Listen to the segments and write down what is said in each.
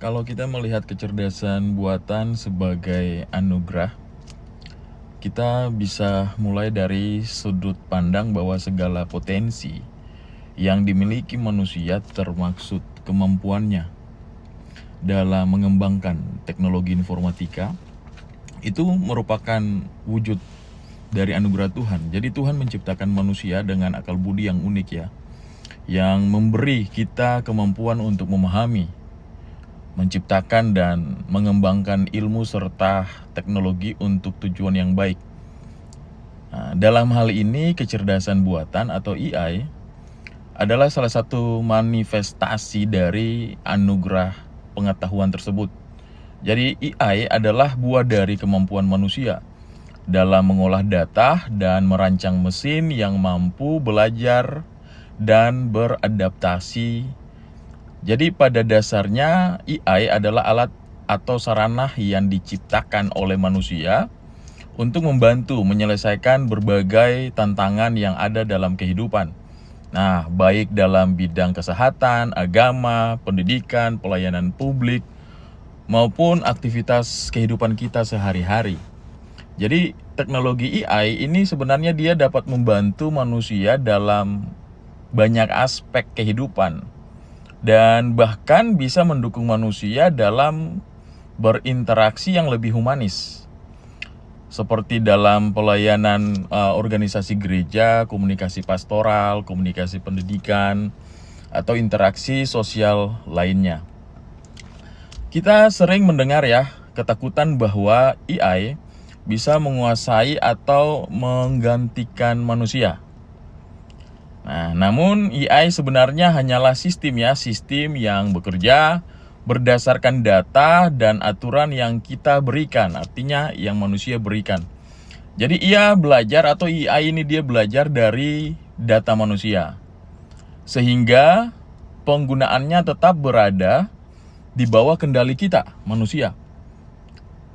Kalau kita melihat kecerdasan buatan sebagai anugerah, kita bisa mulai dari sudut pandang bahwa segala potensi yang dimiliki manusia termaksud kemampuannya dalam mengembangkan teknologi informatika itu merupakan wujud dari anugerah Tuhan. Jadi Tuhan menciptakan manusia dengan akal budi yang unik ya, yang memberi kita kemampuan untuk memahami, menciptakan dan mengembangkan ilmu serta teknologi untuk tujuan yang baik. Nah, dalam hal ini kecerdasan buatan atau AI adalah salah satu manifestasi dari anugerah pengetahuan tersebut. Jadi AI adalah buah dari kemampuan manusia dalam mengolah data dan merancang mesin yang mampu belajar dan beradaptasi. Jadi pada dasarnya AI adalah alat atau sarana yang diciptakan oleh manusia untuk membantu menyelesaikan berbagai tantangan yang ada dalam kehidupan. Nah, baik dalam bidang kesehatan, agama, pendidikan, pelayanan publik, maupun aktivitas kehidupan kita sehari-hari. Jadi, teknologi AI ini sebenarnya dia dapat membantu manusia dalam banyak aspek kehidupan dan bahkan bisa mendukung manusia dalam berinteraksi yang lebih humanis, seperti dalam pelayanan organisasi gereja, komunikasi pastoral, komunikasi pendidikan, atau interaksi sosial lainnya. Kita sering mendengar ya ketakutan bahwa AI bisa menguasai atau menggantikan manusia. Nah, namun AI sebenarnya hanyalah sistem yang bekerja berdasarkan data dan aturan yang kita berikan, artinya yang manusia berikan. Jadi ia belajar atau AI ini dia belajar dari data manusia. Sehingga penggunaannya tetap berada di bawah kendali kita, manusia.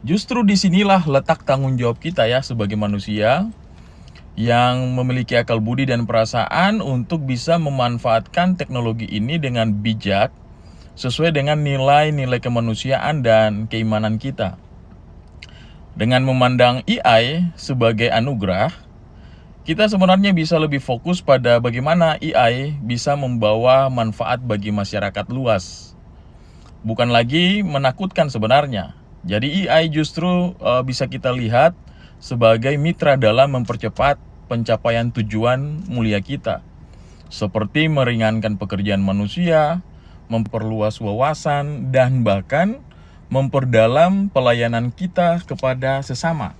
Justru disinilah letak tanggung jawab kita ya sebagai manusia yang memiliki akal budi dan perasaan untuk bisa memanfaatkan teknologi ini dengan bijak sesuai dengan nilai-nilai kemanusiaan dan keimanan kita. Dengan memandang AI sebagai anugerah, kita sebenarnya bisa lebih fokus pada bagaimana AI bisa membawa manfaat bagi masyarakat luas. Bukan lagi menakutkan sebenarnya. Jadi AI justru bisa kita lihat sebagai mitra dalam mempercepat pencapaian tujuan mulia kita, seperti meringankan pekerjaan manusia, memperluas wawasan, dan bahkan memperdalam pelayanan kita kepada sesama.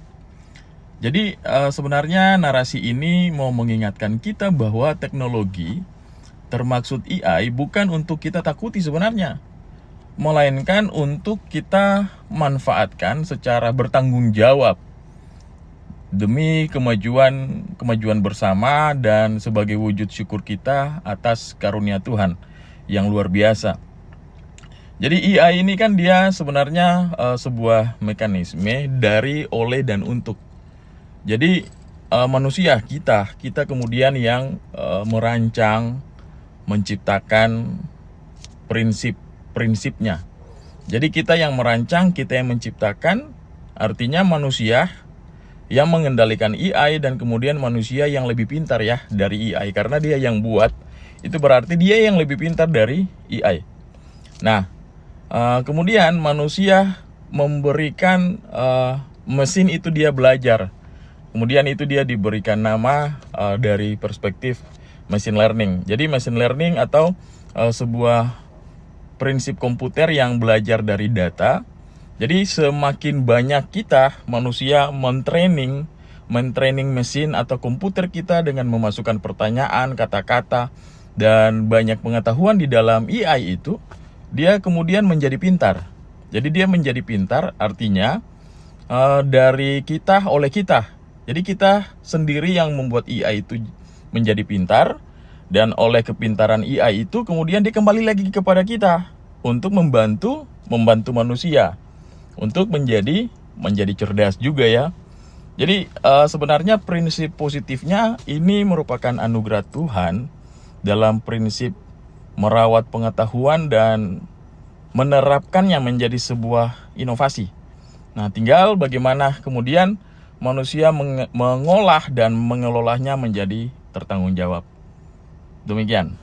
Jadi sebenarnya narasi ini mau mengingatkan kita bahwa teknologi termaksud AI bukan untuk kita takuti sebenarnya, melainkan untuk kita manfaatkan secara bertanggung jawab demi kemajuan bersama dan sebagai wujud syukur kita atas karunia Tuhan yang luar biasa. Jadi AI ini kan dia sebenarnya sebuah mekanisme dari, oleh, dan untuk. Jadi manusia kita kemudian yang merancang, menciptakan prinsip-prinsipnya. Jadi kita yang merancang, kita yang menciptakan, artinya manusia yang mengendalikan AI dan kemudian manusia yang lebih pintar ya dari AI, karena dia yang buat, itu berarti dia yang lebih pintar dari AI. Nah, kemudian manusia memberikan mesin itu dia belajar. Kemudian itu dia diberikan nama dari perspektif machine learning. Jadi machine learning atau sebuah prinsip komputer yang belajar dari data. Jadi semakin banyak kita manusia mentraining mesin atau komputer kita dengan memasukkan pertanyaan, kata-kata, dan banyak pengetahuan di dalam AI itu, dia kemudian menjadi pintar. Jadi dia menjadi pintar artinya dari kita oleh kita. Jadi kita sendiri yang membuat AI itu menjadi pintar, dan oleh kepintaran AI itu kemudian dia kembali lagi kepada kita untuk membantu manusia untuk menjadi cerdas juga ya. Jadi sebenarnya prinsip positifnya ini merupakan anugerah Tuhan dalam prinsip merawat pengetahuan dan menerapkannya menjadi sebuah inovasi. Nah, tinggal bagaimana kemudian manusia mengolah dan mengelolanya menjadi tertanggung jawab. Demikian.